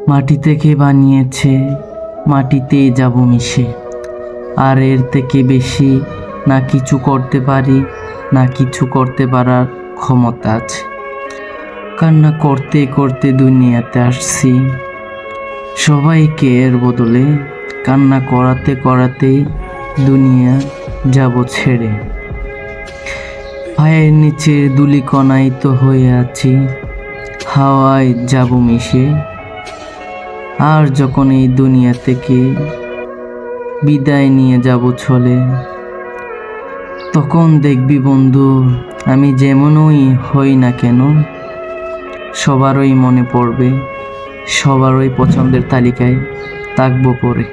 মাটি থেকে বানিয়েছে, মাটিতেই যাব মিশে। আর এর থেকে বেশি না কিছু করতে পারি, না কিছু করতে পারার ক্ষমতা আছে। কান্না করতে করতে দুনিয়াতে আসছি, সবাইকে এর বদলে কান্না করাতে করাতে দুনিয়া যাব ছেড়ে। পায়ের নিচে ধূলিকণায়িত হয়ে আছি, হাওয়ায় যাব মিশে। আর যখন এই দুনিয়া থেকে বিদায় নিয়ে যাব চলে, তখন দেখবি বন্ধু, আমি যেমনই হই না কেন, সবারই মনে পড়বে, সবারই পছন্দের তালিকায় থাকবো পরে।